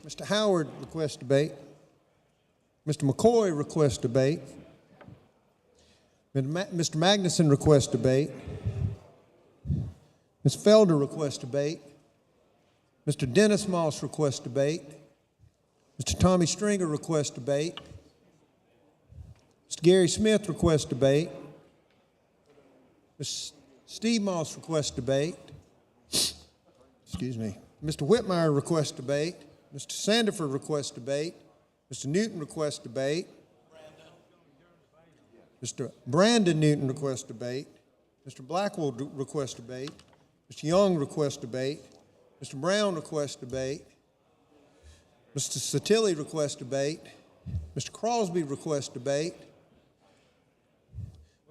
Mr. Howard requests debate. Mr. McCoy requests debate. Mr. Magnuson requests debate. Ms. Felder requests debate. Mr. Dennis Moss requests debate. Mr. Tommy Stringer requests debate. Mr. Gary Smith requests debate. Mr. Steve Moss requests debate. Excuse me. Mr. Whitmire requests debate. Mr. Sandiford requests debate. Mr. Newton requests debate. Mr. Brandon Newton requests debate. Mr. Blackwell requests debate. Mr. Young requests debate. Mr. Brown requests debate. Mr. Satilli requests debate. Mr. Crosby requests debate.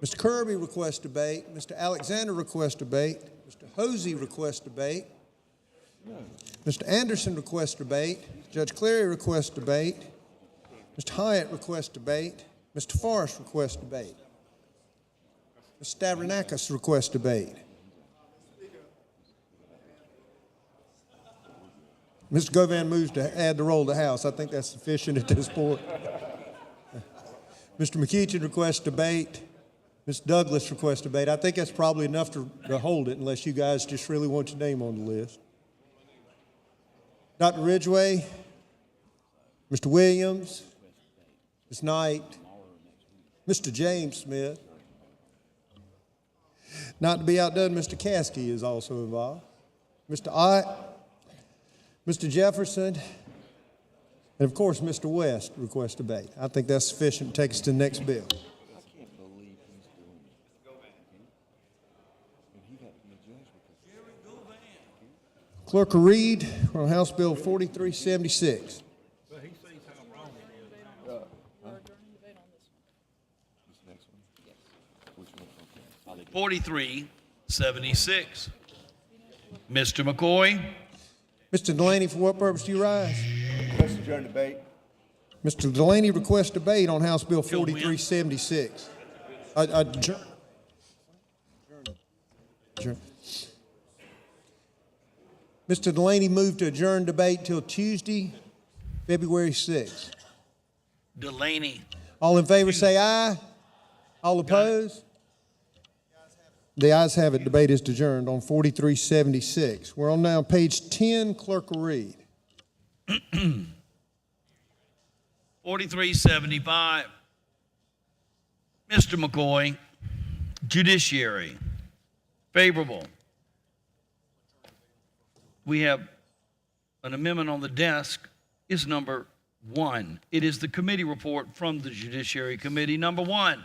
Mr. Kirby requests debate. Mr. Alexander requests debate. Mr. Hosey requests debate. Mr. Anderson requests debate. Judge Cleary requests debate. Mr. Hyatt requests debate. Mr. Forrest requests debate. Mr. Stavronakis requests debate. Mr. Govan moves to add the roll to House. I think that's sufficient at this point. Mr. McEachin requests debate. Ms. Douglas requests debate. I think that's probably enough to hold it unless you guys just really want your name on the list. Dr. Ridgway, Mr. Williams, Ms. Knight, Mr. James Smith. Not to be outdone, Mr. Caskey is also involved. Mr. Ott, Mr. Jefferson, and of course, Mr. West requests debate. I think that's sufficient to take us to the next bill. Clerk will read on House Bill 4376. 4376. Mr. McCoy. Mr. Delaney, for what purpose do you rise? Request adjourn debate. Mr. Delaney requests debate on House Bill 4376. Adjourn. Mr. Delaney moved to adjourn debate till Tuesday, February 6th. Delaney. All in favor say aye. All opposed? The ayes have it. Debate is adjourned on 4376. We're on now page 10. Clerk will read. 4375. Mr. McCoy. Judiciary. Favorable. We have an amendment on the desk. Is number 1. It is the committee report from the Judiciary Committee, number 1.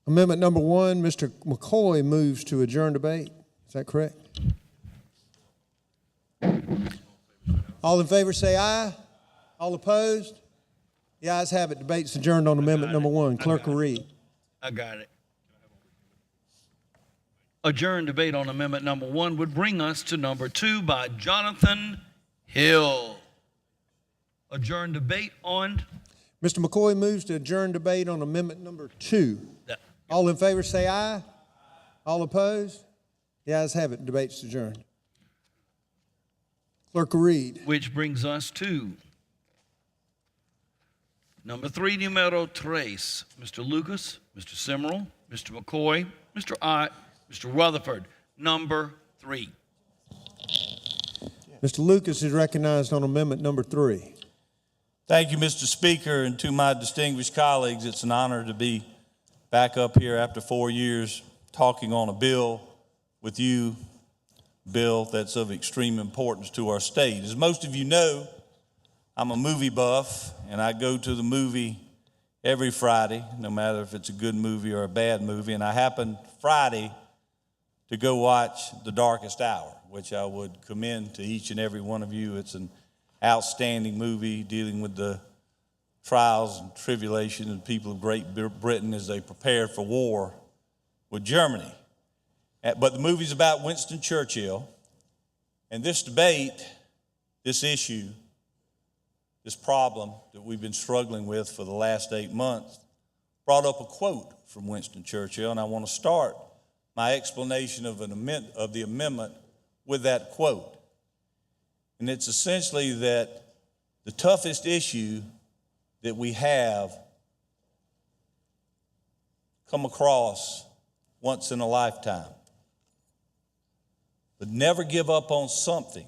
Amendment number 1, Mr. McCoy moves to adjourn debate. Is that correct? All in favor say aye. All opposed? The ayes have it. Debate's adjourned on amendment number 1. Clerk will read. I got it. Adjourn debate on amendment number 1 would bring us to number 2 by Jonathan Hill. Adjourn debate on. Mr. McCoy moves to adjourn debate on amendment number 2. All in favor say aye. All opposed? The ayes have it. Debate's adjourned. Clerk will read. Which brings us to number 3, numero 3. Mr. Lucas, Mr. Simmerl, Mr. McCoy, Mr. Ott, Mr. Rutherford. Number 3. Mr. Lucas is recognized on amendment number 3. Thank you, Mr. Speaker, and to my distinguished colleagues, it's an honor to be back up here after 4 years talking on a bill with you, bill that's of extreme importance to our state. As most of you know, I'm a movie buff, and I go to the movie every Friday, no matter if it's a good movie or a bad movie, and I happened Friday to go watch The Darkest Hour, which I would commend to each and every one of you. It's an outstanding movie dealing with the trials and tribulations of the people of Great Britain as they prepared for war with Germany. But the movie's about Winston Churchill, and this debate, this issue, this problem that we've been struggling with for the last 8 months brought up a quote from Winston Churchill, and I want to start my explanation of the amendment with that quote. And it's essentially that the toughest issue that we have come across once in a lifetime. But never give up on something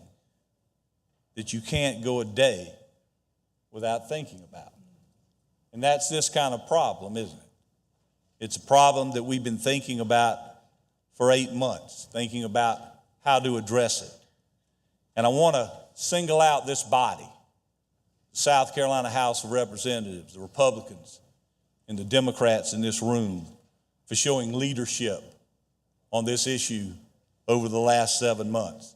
that you can't go a day without thinking about. And that's this kind of problem, isn't it? It's a problem that we've been thinking about for 8 months, thinking about how to address it. And I want to single out this body, the South Carolina House of Representatives, the Republicans and the Democrats in this room, for showing leadership on this issue over the last 7 months.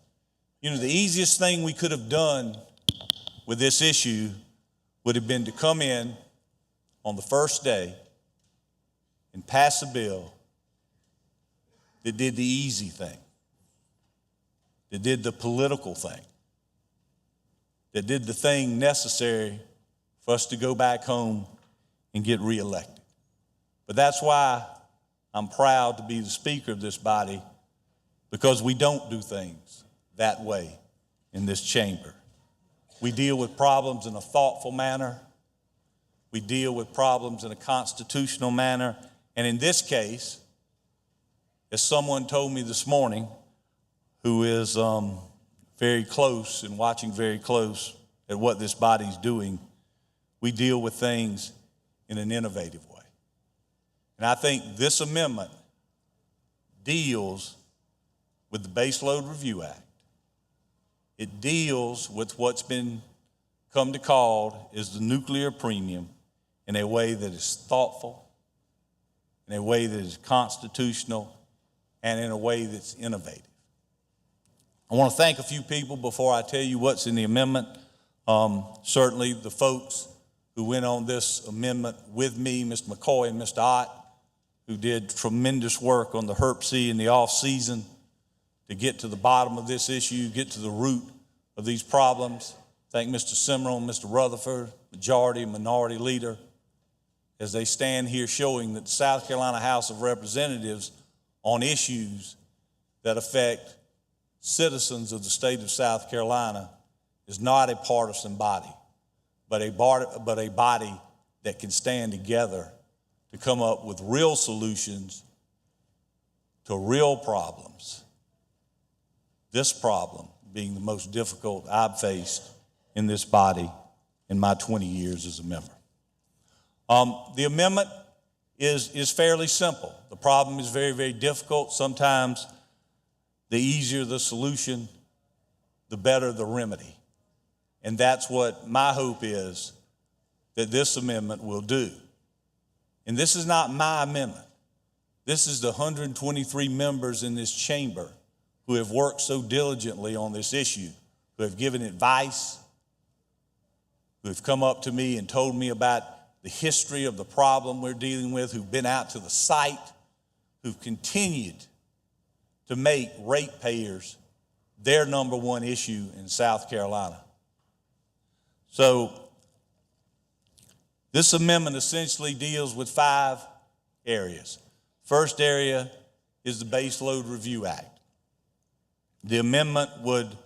You know, the easiest thing we could have done with this issue would have been to come in on the first day and pass a bill that did the easy thing, that did the political thing, that did the thing necessary for us to go back home and get reelected. But that's why I'm proud to be the Speaker of this body, because we don't do things that way in this chamber. We deal with problems in a thoughtful manner. We deal with problems in a constitutional manner. And in this case, as someone told me this morning, who is very close and watching very close at what this body's doing, we deal with things in an innovative way. And I think this amendment deals with the Baseload Review Act. It deals with what's been come to call is the nuclear premium in a way that is thoughtful, in a way that is constitutional, and in a way that's innovative. I want to thank a few people before I tell you what's in the amendment. Certainly the folks who went on this amendment with me, Mr. McCoy and Mr. Ott, who did tremendous work on the HERP-C in the off-season to get to the bottom of this issue, get to the root of these problems. Thank Mr. Cimarron, Mr. Rutherford, majority and minority leader, as they stand here showing that the South Carolina House of Representatives on issues that affect citizens of the state of South Carolina is not a partisan body, but a body that can stand together to come up with real solutions to real problems. This problem being the most difficult I've faced in this body in my 20 years as a member. The amendment is fairly simple. The problem is very, very difficult. Sometimes the easier the solution, the better the remedy. And that's what my hope is that this amendment will do. And this is not my amendment. This is the 123 members in this chamber who have worked so diligently on this issue, who have given advice, who have come up to me and told me about the history of the problem we're dealing with, who've been out to the site, who've continued to make ratepayers their number one issue in South Carolina. So this amendment essentially deals with 5 areas. First area is the Baseload Review Act. The amendment would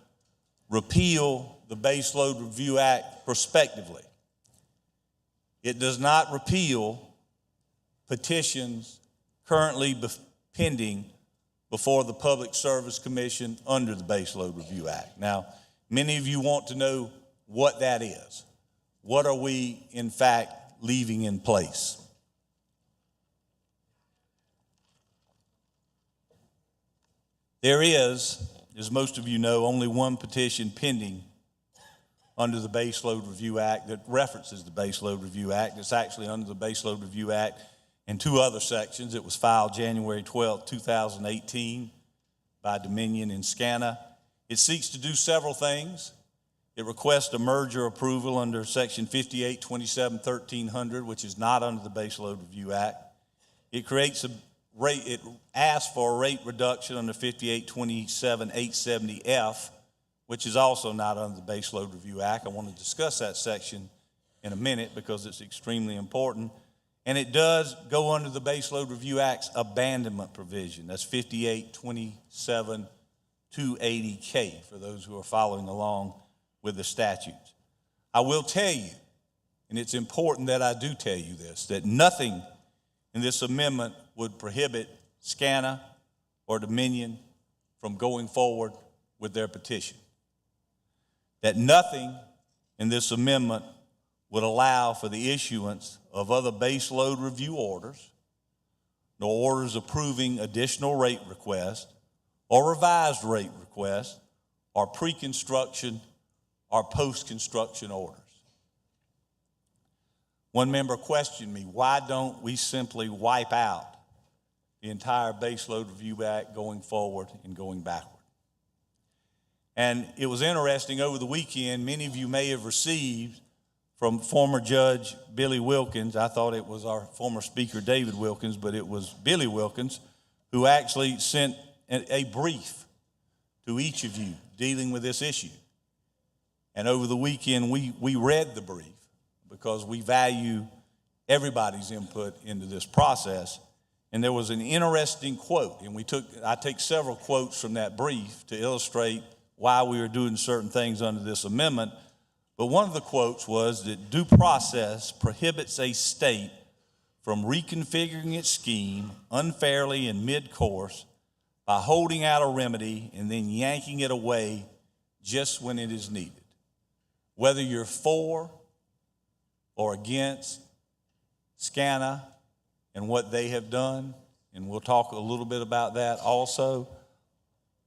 repeal the Baseload Review Act prospectively. It does not repeal petitions currently pending before the Public Service Commission under the Baseload Review Act. Now, many of you want to know what that is. What are we, in fact, leaving in place? There is, as most of you know, only one petition pending under the Baseload Review Act that references the Baseload Review Act. It's actually under the Baseload Review Act in 2 other sections. It was filed January 12, 2018 by Dominion and SCANA. It seeks to do several things. It requests a merger approval under Section 5827-1300, which is not under the Baseload Review Act. It creates a rate, it asks for a rate reduction under 5827-870F, which is also not under the Baseload Review Act. I want to discuss that section in a minute because it's extremely important. And it does go under the Base Load Review Act's abandonment provision. That's 5827-280K for those who are following along with the statutes. I will tell you, and it's important that I do tell you this, that nothing in this amendment would prohibit SCE&G or Dominion from going forward with their petition. That nothing in this amendment would allow for the issuance of other base load review orders, nor orders approving additional rate requests or revised rate requests or pre-construction or post-construction orders. One member questioned me, why don't we simply wipe out the entire Base Load Review Act going forward and going backward? And it was interesting, over the weekend, many of you may have received from former Judge Billy Wilkins. I thought it was our former Speaker David Wilkins, but it was Billy Wilkins who actually sent a brief to each of you dealing with this issue. And over the weekend, we read the brief because we value everybody's input into this process. And there was an interesting quote, and I take several quotes from that brief to illustrate why we were doing certain things under this amendment. But one of the quotes was that due process prohibits a state from reconfiguring its scheme unfairly in mid-course by holding out a remedy and then yanking it away just when it is needed. Whether you're for or against SCE&G and what they have done, and we'll talk a little bit about that also,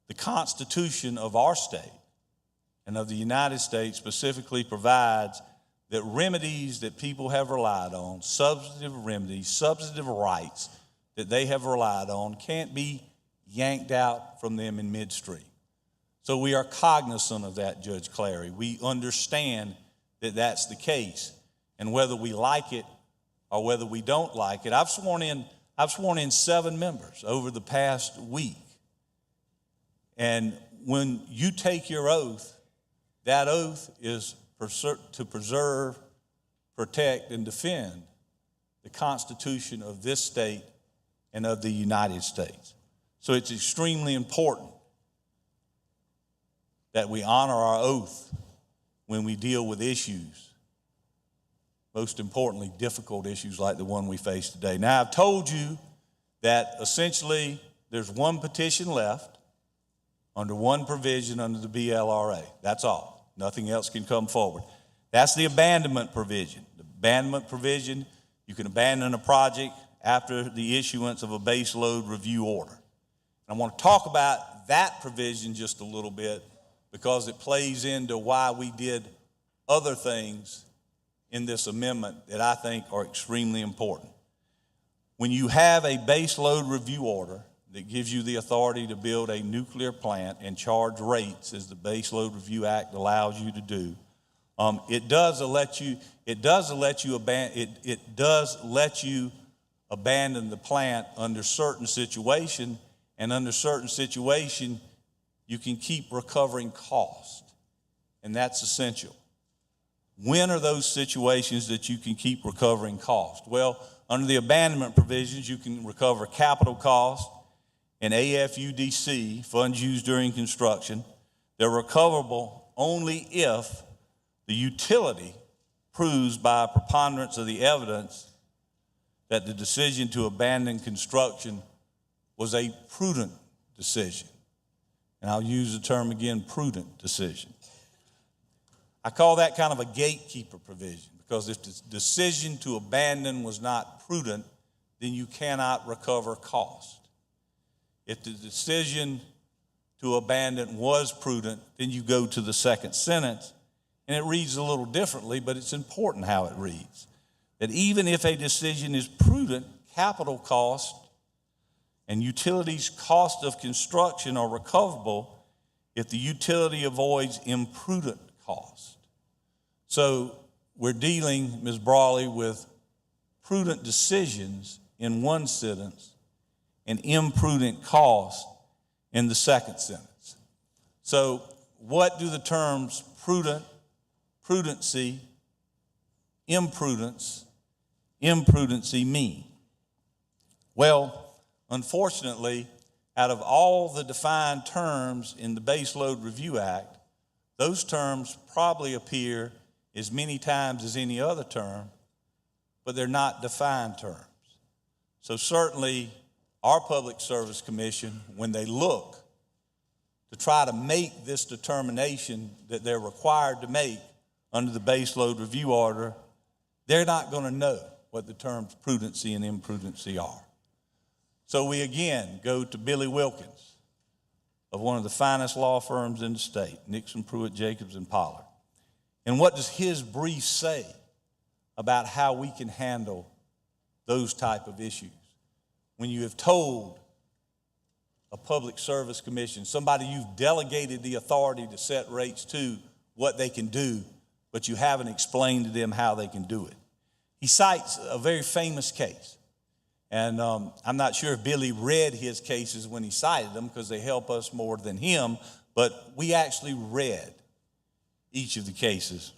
the Constitution of our state and of the United States specifically provides that remedies that people have relied on, substantive remedies, substantive rights that they have relied on, can't be yanked out from them in midstream. So we are cognizant of that, Judge Clary. We understand that that's the case. And whether we like it or whether we don't like it, I've sworn in 7 members over the past week. And when you take your oath, that oath is to preserve, protect, and defend the Constitution of this state and of the United States. So it's extremely important that we honor our oath when we deal with issues, most importantly, difficult issues like the one we face today. Now, I've told you that essentially there's one petition left under one provision under the BLRA. That's all. Nothing else can come forward. That's the abandonment provision. The abandonment provision, you can abandon a project after the issuance of a base load review order. And I want to talk about that provision just a little bit because it plays into why we did other things in this amendment that I think are extremely important. When you have a base load review order that gives you the authority to build a nuclear plant and charge rates as the Base Load Review Act allows you to do, it does let you abandon the plant under certain situation, and under certain situation you can keep recovering cost, and that's essential. When are those situations that you can keep recovering cost? Well, under the abandonment provisions, you can recover capital cost and AFUDC, funds used during construction. They're recoverable only if the utility proves by a preponderance of the evidence that the decision to abandon construction was a prudent decision. And I'll use the term again, prudent decision. I call that kind of a gatekeeper provision, because if the decision to abandon was not prudent, then you cannot recover cost. If the decision to abandon was prudent, then you go to the second sentence, and it reads a little differently, but it's important how it reads. That even if a decision is prudent, capital cost and utilities' cost of construction are recoverable if the utility avoids imprudent cost. So we're dealing, Ms. Brawley, with prudent decisions in one sentence and imprudent cost in the second sentence. So what do the terms prudent, prudency, imprudence, imprudency mean? Well, unfortunately, out of all the defined terms in the Base Load Review Act, those terms probably appear as many times as any other term, but they're not defined terms. So certainly our Public Service Commission, when they look to try to make this determination that they're required to make under the Base Load Review Order, they're not going to know what the terms prudency and imprudency are. So we again go to Billy Wilkins of one of the finest law firms in the state, Nixon, Pruitt, Jacobs, and Pollard. And what does his brief say about how we can handle those type of issues? When you have told a Public Service Commission, somebody you've delegated the authority to set rates to, what they can do, but you haven't explained to them how they can do it. He cites a very famous case. And I'm not sure if Billy read his cases when he cited them because they help us more than him, but we actually read each of the cases.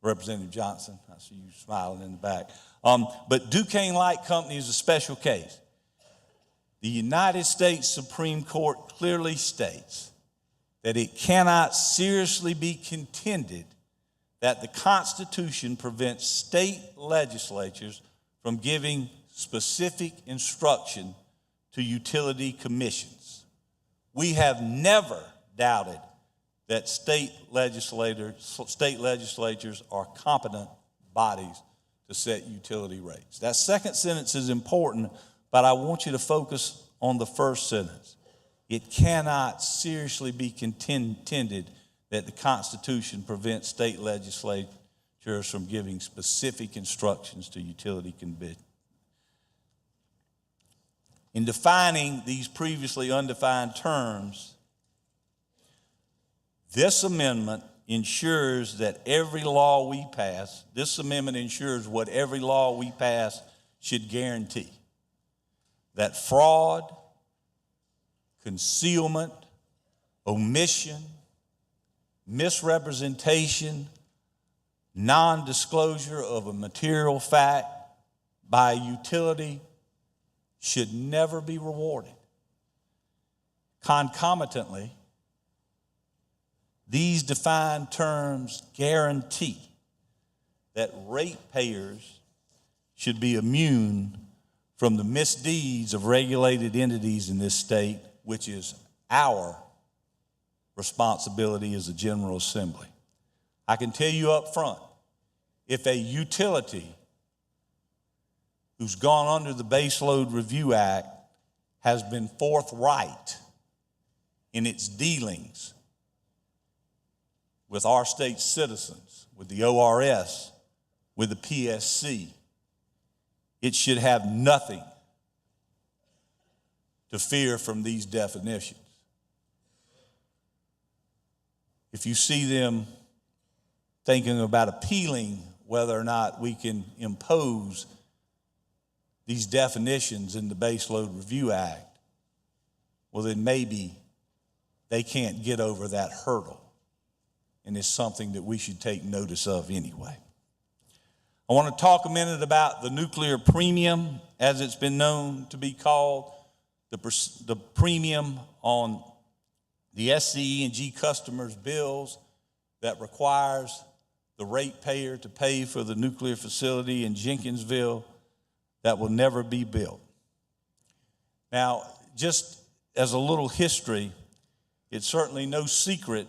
Representative Johnson, I see you smiling in the back. But Duquesne Light Company is a special case. The United States Supreme Court clearly states that it cannot seriously be contended that the Constitution prevents state legislatures from giving specific instruction to utility commissions. We have never doubted that state legislatures are competent bodies to set utility rates. That second sentence is important, but I want you to focus on the first sentence. It cannot seriously be contended that the Constitution prevents state legislatures from giving specific instructions to utility commissions. In defining these previously undefined terms, this amendment ensures that every law we pass, this amendment ensures what every law we pass should guarantee. That fraud, concealment, omission, misrepresentation, non-disclosure of a material fact by a utility should never be rewarded. Concomitantly, these defined terms guarantee that ratepayers should be immune from the misdeeds of regulated entities in this state, which is our responsibility as a General Assembly. I can tell you up front, if a utility who's gone under the Base Load Review Act has been forthright in its dealings with our state citizens, with the ORS, with the PSC, it should have nothing to fear from these definitions. If you see them thinking about appealing whether or not we can impose these definitions in the Base Load Review Act, well, then maybe they can't get over that hurdle. And it's something that we should take notice of anyway. I want to talk a minute about the nuclear premium, as it's been known to be called, the premium on the SCE&G customers' bills that requires the ratepayer to pay for the nuclear facility in Jenkinsville that will never be built. Now, just as a little history, it's certainly no secret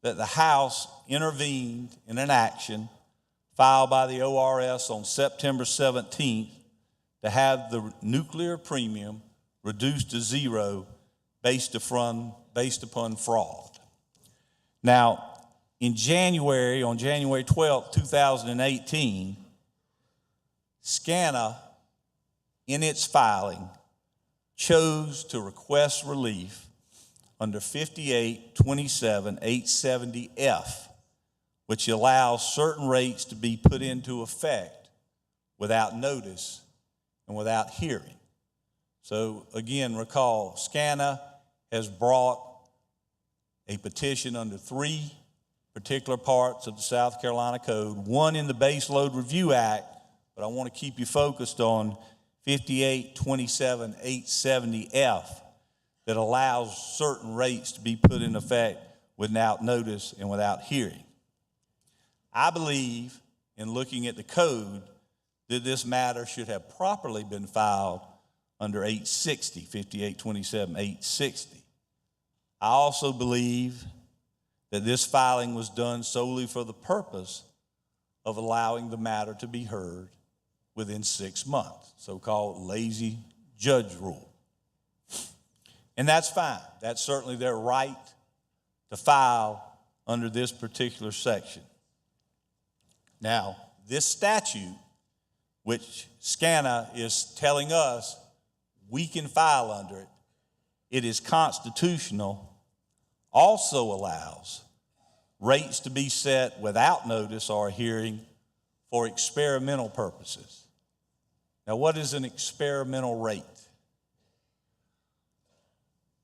that the House intervened in an action filed by the ORS on September 17th to have the nuclear premium reduced to zero based upon fraud. Now, on January 12th, 2018, SCE&G, in its filing, chose to request relief under 5827-870F, which allows certain rates to be put into effect without notice and without hearing. So again, recall, SCE&G has brought a petition under 3 particular parts of the South Carolina Code, one in the Base Load Review Act, but I want to keep you focused on 5827-870F that allows certain rates to be put in effect without notice and without hearing. I believe, in looking at the code, that this matter should have properly been filed under 860, 5827-860. I also believe that this filing was done solely for the purpose of allowing the matter to be heard within 6 months, so-called lazy judge rule. And that's fine. That's certainly their right to file under this particular section. Now, this statute, which SCE&G is telling us we can file under it, it is constitutional, also allows rates to be set without notice or hearing for experimental purposes. Now, what is an experimental rate?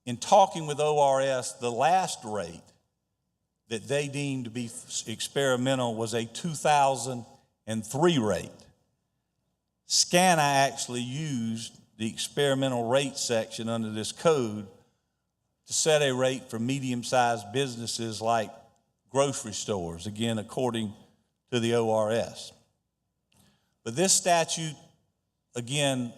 In talking with ORS, the last rate that they deemed to be experimental was a 2003 rate. SCE&G actually used the experimental rate section under this code to set a rate for medium-sized businesses like grocery stores, again, according to the ORS. But this statute, again,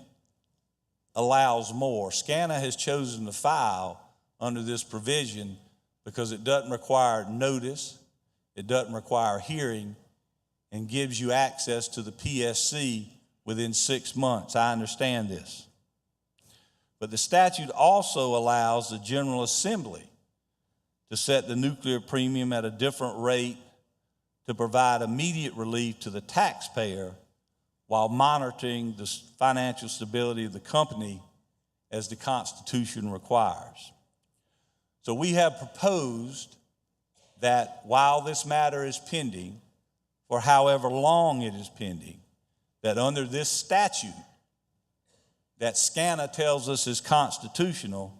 allows more. SCE&G has chosen to file under this provision because it doesn't require notice, it doesn't require hearing, and gives you access to the PSC within 6 months. I understand this. But the statute also allows the General Assembly to set the nuclear premium at a different rate to provide immediate relief to the taxpayer while monitoring the financial stability of the company as the Constitution requires. So we have proposed that while this matter is pending, for however long it is pending, that under this statute that SCE&G tells us is constitutional,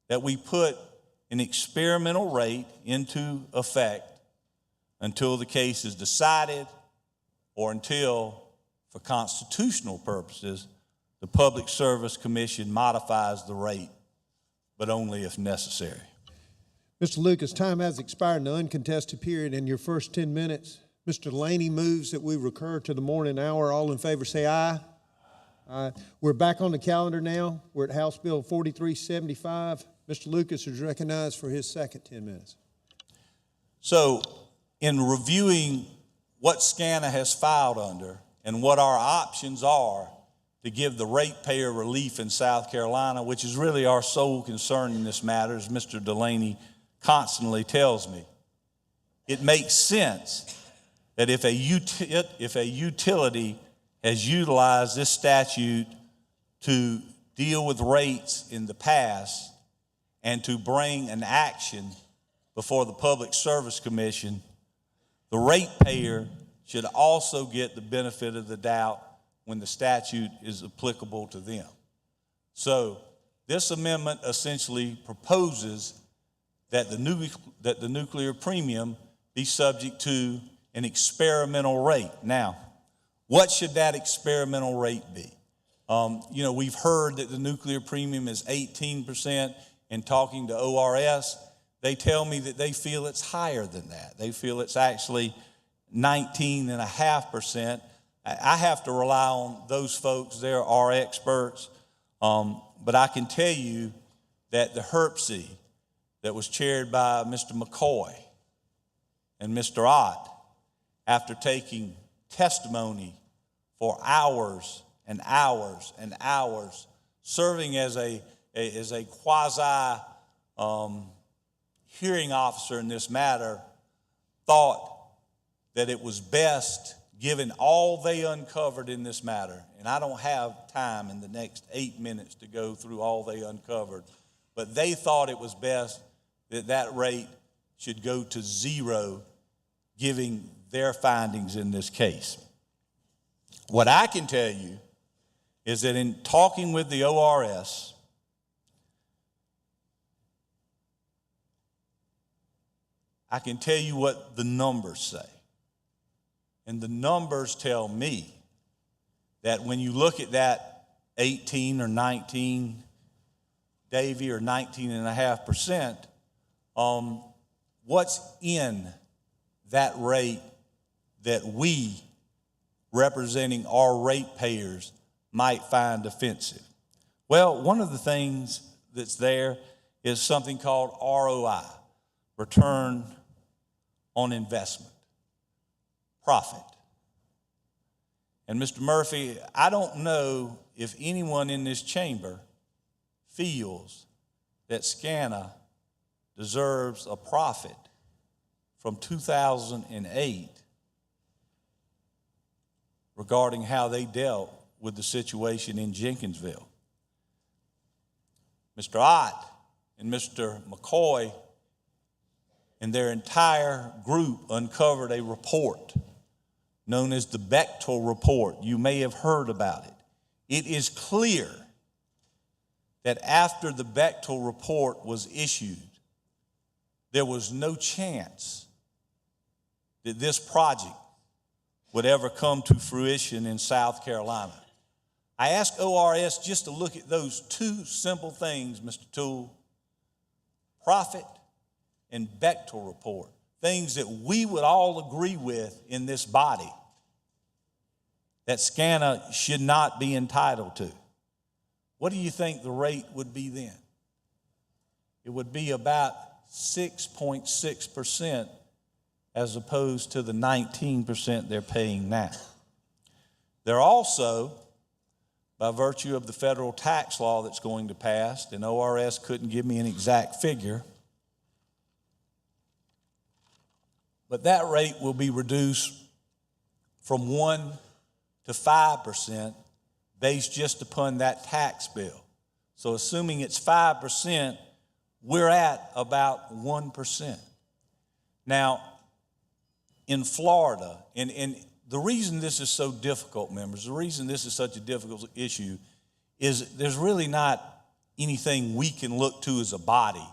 that we put an experimental rate into effect until the case is decided or until, for constitutional purposes, the Public Service Commission modifies the rate, but only if necessary. Mr. Lucas, time has expired in the uncontested period. In your first 10 minutes, Mr. Delaney moves that we recur to the morning hour. All in favor say aye. Aye. We're back on the calendar now. We're at House Bill 4375. Mr. Lucas is recognized for his second 10 minutes. So in reviewing what SCE&G has filed under and what our options are to give the ratepayer relief in South Carolina, which is really our sole concern in this matter, as Mr. Delaney constantly tells me, it makes sense that if a utility has utilized this statute to deal with rates in the past and to bring an action before the Public Service Commission, the ratepayer should also get the benefit of the doubt when the statute is applicable to them. So this amendment essentially proposes that the nuclear premium be subject to an experimental rate. Now, what should that experimental rate be? We've heard that the nuclear premium is 18%, and talking to ORS, they tell me that they feel it's higher than that. They feel it's actually 19.5%. I have to rely on those folks. They're our experts. But I can tell you that the HRPC that was chaired by Mr. McCoy and Mr. Ott, after taking testimony for hours and hours and hours, serving as a quasi hearing officer in this matter, thought that it was best, given all they uncovered in this matter, and I don't have time in the next 8 minutes to go through all they uncovered, but they thought it was best that that rate should go to zero, giving their findings in this case. What I can tell you is that in talking with the ORS, I can tell you what the numbers say. And the numbers tell me that when you look at that 18 or 19, Davy, or 19.5%, what's in that rate that we, representing our ratepayers, might find offensive? Well, one of the things that's there is something called ROI, return on investment, profit. And Mr. Murphy, I don't know if anyone in this chamber feels that SCE&G deserves a profit from 2008 regarding how they dealt with the situation in Jenkinsville. Mr. Ott and Mr. McCoy and their entire group uncovered a report known as the Bechtel Report. You may have heard about it. It is clear that after the Bechtel Report was issued, there was no chance that this project would ever come to fruition in South Carolina. I asked ORS just to look at those two simple things, Mr. Toole, profit and Bechtel Report, things that we would all agree with in this body that SCE&G should not be entitled to. What do you think the rate would be then? It would be about 6.6% as opposed to the 19% they're paying now. They're also, by virtue of the federal tax law that's going to pass, and ORS couldn't give me an exact figure, but that rate will be reduced from 1 to 5% based just upon that tax bill. So assuming it's 5%, we're at about 1%. Now, in Florida, and the reason this is so difficult, members, the reason this is such a difficult issue is there's really not anything we can look to as a body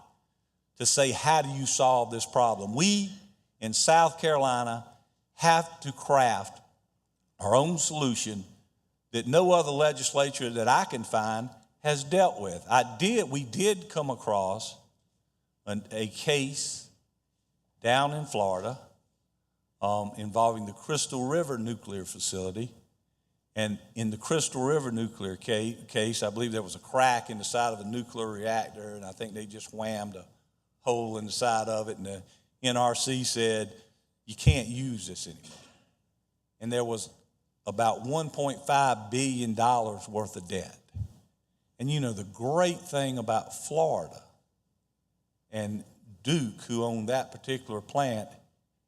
to say, how do you solve this problem? We in South Carolina have to craft our own solution that no other legislature that I can find has dealt with. We did come across a case down in Florida involving the Crystal River nuclear facility. And in the Crystal River nuclear case, I believe there was a crack in the side of a nuclear reactor, and I think they just whammed a hole in the side of it, and the NRC said, you can't use this anymore. And there was about $1.5 billion worth of debt. And you know, the great thing about Florida and Duke, who owned that particular plant,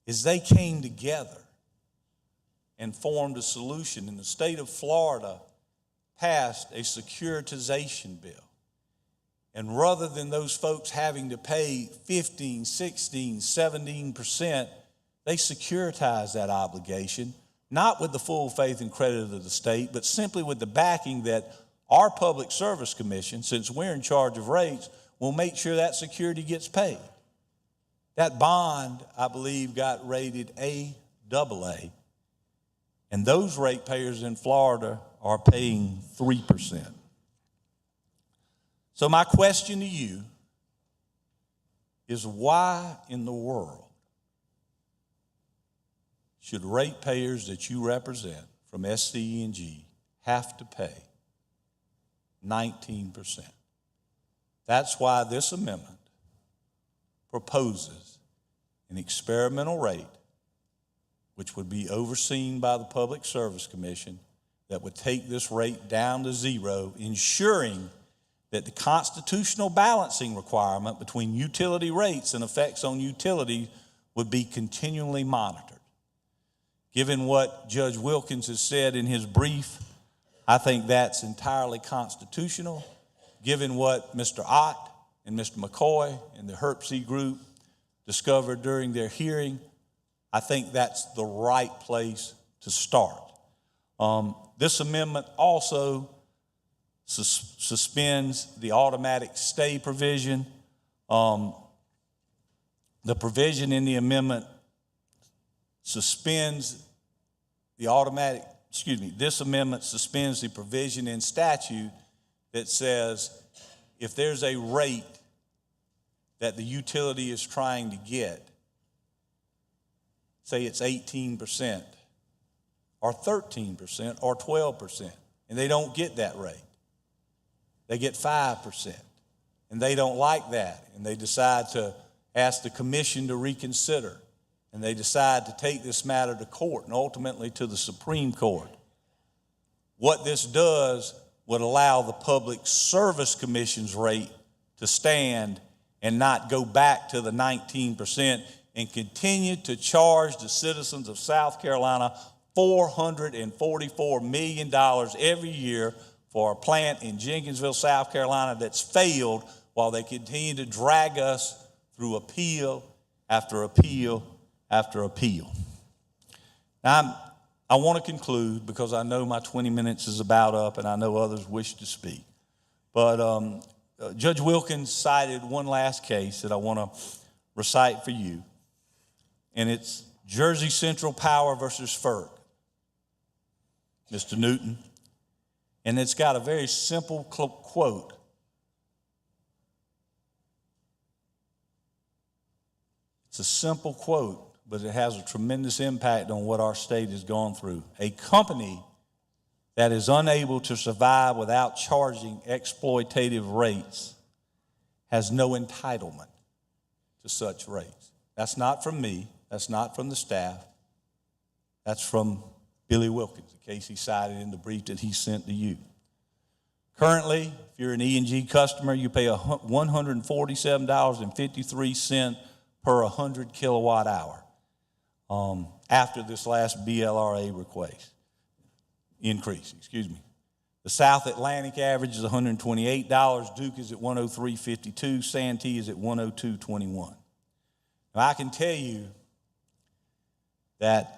is they came together and formed a solution. And the state of Florida passed a securitization bill. And rather than those folks having to pay 15, 16, 17%, they securitized that obligation, not with the full faith and credit of the state, but simply with the backing that our Public Service Commission, since we're in charge of rates, will make sure that security gets paid. That bond, I believe, got rated AA, and those ratepayers in Florida are paying 3%. So my question to you is, why in the world should ratepayers that you represent from SCE&G have to pay 19%? That's why this amendment proposes an experimental rate which would be overseen by the Public Service Commission that would take this rate down to zero, ensuring that the constitutional balancing requirement between utility rates and effects on utility would be continually monitored. Given what Judge Wilkins has said in his brief, I think that's entirely constitutional. Given what Mr. Ott and Mr. McCoy and the HERC group discovered during their hearing, I think that's the right place to start. This amendment also suspends the automatic stay provision. The provision in the amendment suspends the automatic this amendment suspends the provision in statute that says if there's a rate that the utility is trying to get, say it's 18% or 13% or 12%, and they don't get that rate. They get 5%, and they don't like that, and they decide to ask the commission to reconsider, and they decide to take this matter to court and ultimately to the Supreme Court. What this does would allow the Public Service Commission's rate to stand and not go back to the 19% and continue to charge the citizens of South Carolina $444 million every year for a plant in Jenkinsville, South Carolina that's failed while they continue to drag us through appeal after appeal after appeal. Now, I want to conclude because I know my 20 minutes is about up and I know others wish to speak. But Judge Wilkins cited one last case that I want to recite for you, and it's Jersey Central Power versus FERC, Mr. Newton. And it's got a very simple quote. It's a simple quote, but it has a tremendous impact on what our state has gone through. A company that is unable to survive without charging exploitative rates has no entitlement to such rates. That's not from me. That's not from the staff. That's from Billy Wilkins, the case he cited in the brief that he sent to you. Currently, if you're an E&G customer, you pay $147.53 per 100 kilowatt hour after this last BLRA increase. The South Atlantic average is $128. Duke is at $103.52. Santee is at $102.21. Now, I can tell you that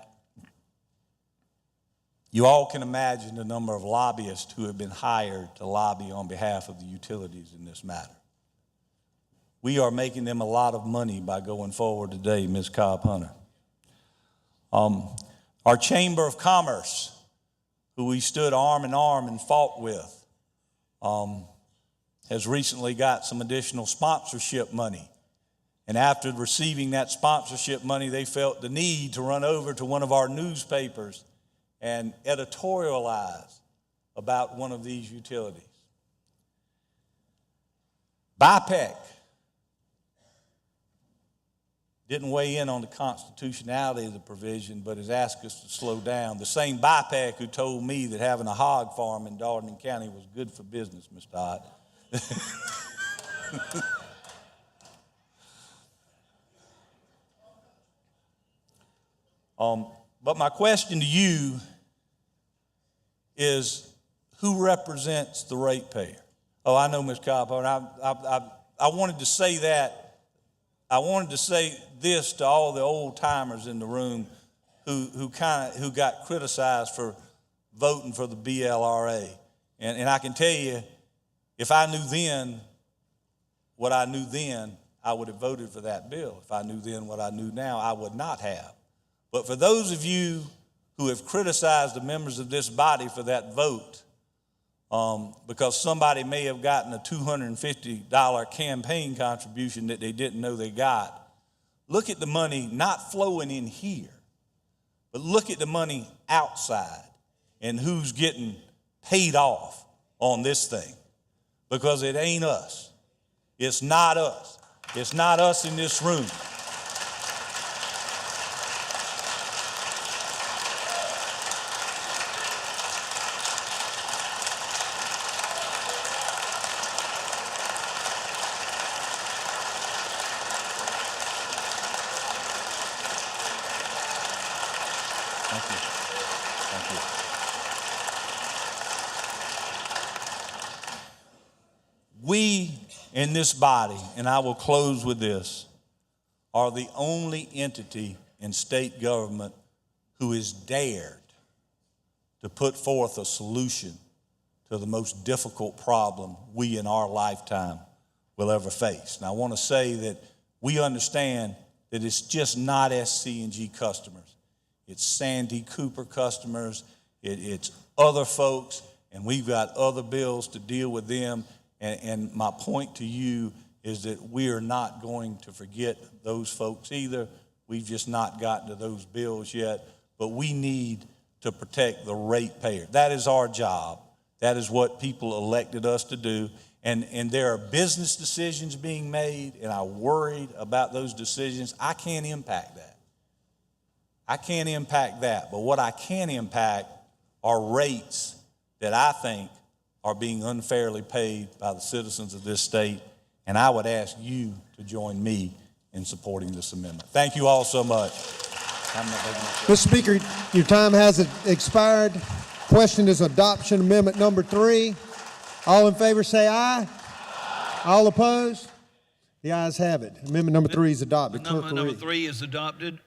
you all can imagine the number of lobbyists who have been hired to lobby on behalf of the utilities in this matter. We are making them a lot of money by going forward today, Ms. Cobb-Hunter. Our Chamber of Commerce, who we stood arm in arm and fought with, has recently got some additional sponsorship money. And after receiving that sponsorship money, they felt the need to run over to one of our newspapers and editorialize about one of these utilities. BIPEC didn't weigh in on the constitutionality of the provision, but has asked us to slow down. The same BIPEC who told me that having a hog farm in Darlington County was good for business, Mr. Ott. But my question to you is, who represents the ratepayer? Oh, I know, Ms. Cobb. I wanted to say that. I wanted to say this to all the old timers in the room who got criticized for voting for the BLRA. And I can tell you, if I knew then what I knew then, I would have voted for that bill. If I knew then what I knew now, I would not have. But for those of you who have criticized the members of this body for that vote, because somebody may have gotten a $250 campaign contribution that they didn't know they got, look at the money not flowing in here, but look at the money outside and who's getting paid off on this thing. Because it ain't us. It's not us. It's not us in this room. We in this body, and I will close with this, are the only entity in state government who is dared to put forth a solution to the most difficult problem we in our lifetime will ever face. Now, I want to say that we understand that it's just not SCE&G customers. It's Sandy Cooper customers, It's other folks, and we've got other bills to deal with them. And my point to you is that we are not going to forget those folks either. We've just not gotten to those bills yet, but we need to protect the ratepayer. That is our job. That is what people elected us to do. And there are business decisions being made, and I'm worried about those decisions. I can't impact that. I can't impact that. But what I can impact are rates that I think are being unfairly paid by the citizens of this state. And I would ask you to join me in supporting this amendment. Thank you all so much. Mr. Speaker, your time has expired. Question is adoption amendment number 3. All in favor say aye. All opposed? The ayes have it. Amendment number 3 is adopted. Clerk will Number read. 3 is adopted.